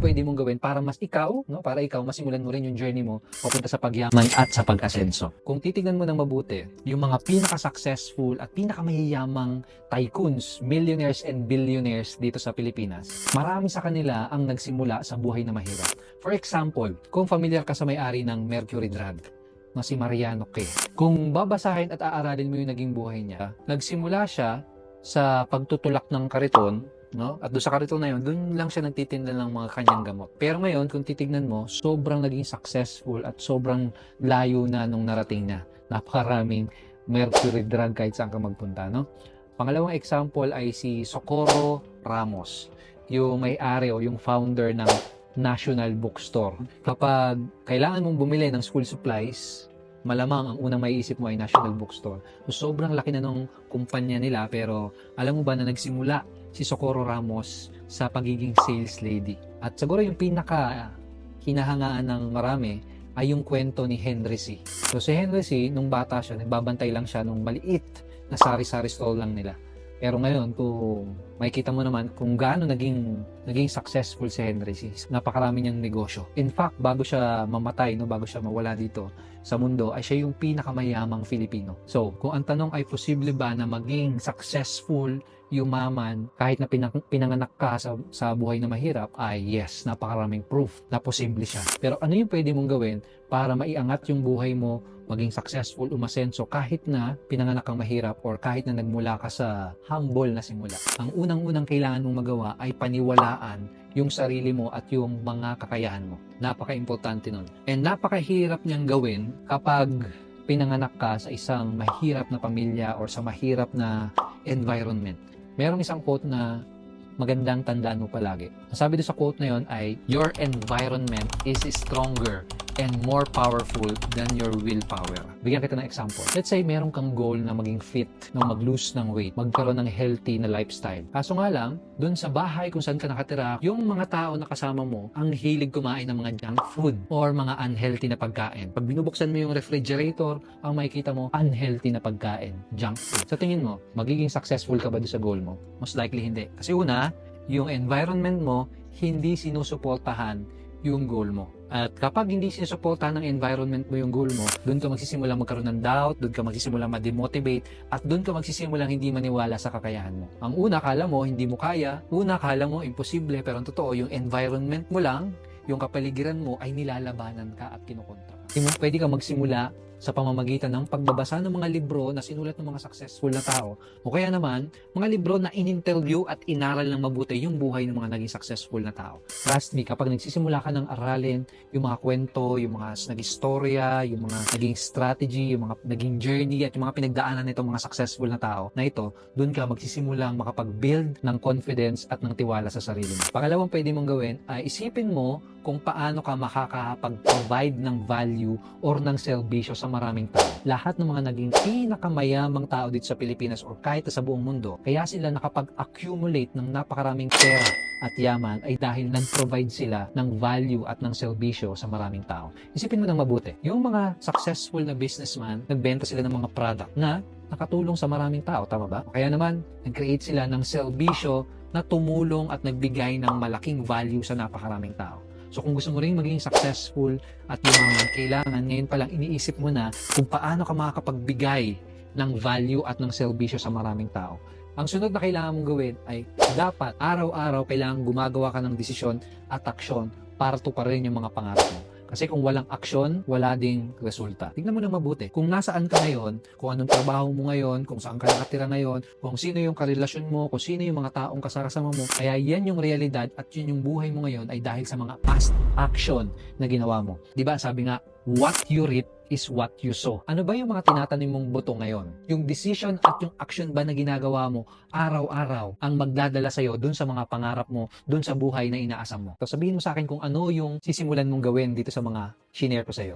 pwede mong gawin para mas ikaw, no? Para ikaw masimulan mo rin yung journey mo papunta sa pagyaman at sa pag-asenso. Kung titignan mo ng mabuti, yung mga pinaka-successful at pinakamayayamang tycoons, millionaires and billionaires dito sa Pilipinas, marami sa kanila ang nagsimula sa buhay na mahirap. For example, kung familiar ka sa may-ari ng Mercury Drug, na si Mariano K. Kung babasahin at aaralin mo yung naging buhay niya, nagsimula siya sa pagtutulak ng kariton, no? At doon sa kariton na yun, doon lang siya nagtitinda ng mga kanyang gamot. Pero ngayon, kung titignan mo, sobrang naging successful at sobrang layo na nung narating niya. Napakaraming Mercury Drug kahit saan ka magpunta, no? Pangalawang example ay si Socorro Ramos, yung may-ari o yung founder ng National Bookstore. Kapag kailangan mong bumili ng school supplies, malamang ang unang maiisip mo ay National Bookstore. So, sobrang laki na nung kumpanya nila, pero alam mo ba na nagsimula si Socorro Ramos sa pagiging sales lady? At siguro yung pinaka hinahangaan ng marami ay yung kwento ni Henry C. So si Henry C, nung bata siya, nagbabantay lang siya nung maliit na sari-sari stall lang nila. Pero ngayon, kung makikita mo naman kung gaano naging successful si Henry C. Napakarami niyang negosyo. In fact, bago siya mamatay, no, bago siya mawala dito sa mundo, ay siya yung pinakamayamang Filipino. So, kung ang tanong ay posible ba na maging successful, yumaman, kahit na pinanganak ka sa buhay na mahirap, ay yes, napakaraming proof na posible siya. Pero ano yung pwede mong gawin para maiangat yung buhay mo, maging successful, umasenso, kahit na pinanganak kang mahirap or kahit na nagmula ka sa humble na simula? Ang unang-unang kailangan mong magawa ay paniwalaan yung sarili mo at yung mga kakayahan mo. Napaka-importante nun. And napakahirap niyang gawin kapag pinanganak ka sa isang mahirap na pamilya or sa mahirap na environment. Merong isang quote na magandang tandaan mo palagi. Ang sabi doon sa quote na yon ay, your environment is stronger and more powerful than your willpower. Bigyan kita ng example. Let's say meron kang goal na maging fit, na mag-lose ng weight, magkaroon ng healthy na lifestyle. Kaso nga lang, dun sa bahay kung saan ka nakatira, yung mga tao na kasama mo, ang hilig kumain ng mga junk food or mga unhealthy na pagkain. Pag binubuksan mo yung refrigerator, ang makikita mo, unhealthy na pagkain, junk food. Sa tingin mo, magiging successful ka ba doon sa goal mo? Most likely hindi. Kasi una, yung environment mo, hindi sinusuportahan yung goal mo. At kapag hindi sinusuportahan ng environment mo yung goal mo, doon ka magsisimulang magkaroon ng doubt, doon ka magsisimulang ma-demotivate, at doon ka magsisimulang hindi maniwala sa kakayahan mo. Ang una, kala mo hindi mo kaya, una, kala mo imposible, pero ang totoo, yung environment mo lang, yung kapaligiran mo ay nilalabanan ka at kinukontra ka. Pwede ka magsimula sa pamamagitan ng pagbabasa ng mga libro na sinulat ng mga successful na tao, o kaya naman, mga libro na in-interview at inaral ng mabuti yung buhay ng mga naging successful na tao. Trust me, kapag nagsisimula ka ng aralin yung mga kwento, yung mga naging storya, yung mga naging strategy, yung mga naging journey, at yung mga pinagdaanan nitong mga successful na tao na ito, doon ka magsisimulang makapag-build ng confidence at ng tiwala sa sarili mo. Pangalawang pwede mong gawin ay isipin mo kung paano ka makakapag-provide ng value or ng serbisyo sa maraming tao. Lahat ng mga naging pinakamayamang tao dito sa Pilipinas or kahit sa buong mundo, kaya sila nakapag-accumulate ng napakaraming pera at yaman ay dahil nag-provide sila ng value at ng serbisyo sa maraming tao. Isipin mo ng mabuti, yung mga successful na businessman, nagbenta sila ng mga product na nakatulong sa maraming tao, tama ba? Kaya naman, nag-create sila ng serbisyo na tumulong at nagbigay ng malaking value sa napakaraming tao. So kung gusto mo rin maging successful at yung mga kailangan, ngayon pa lang iniisip mo na kung paano ka makakapagbigay ng value at ng serbisyo sa maraming tao. Ang sunod na kailangan mong gawin ay dapat araw-araw kailangan gumagawa ka ng desisyon at aksyon para tuparin yung mga pangarap mo. Kasi kung walang aksyon, wala ding resulta. Tingnan mo na mabuti. Kung nasaan ka ngayon, kung anong trabaho mo ngayon, kung saan ka nakatira ngayon, kung sino yung karelasyon mo, kung sino yung mga taong kasama mo, kaya yan yung realidad at yun yung buhay mo ngayon ay dahil sa mga past action na ginawa mo. Diba? Sabi nga, what you reap is what you sow. Ano ba yung mga tinatanim mong buto ngayon? Yung decision at yung action ba na ginagawa mo araw-araw ang magdadala sa'yo dun sa mga pangarap mo, dun sa buhay na inaasam mo. So sabihin mo sa akin kung ano yung sisimulan mong gawin dito sa mga shinare ko sa'yo.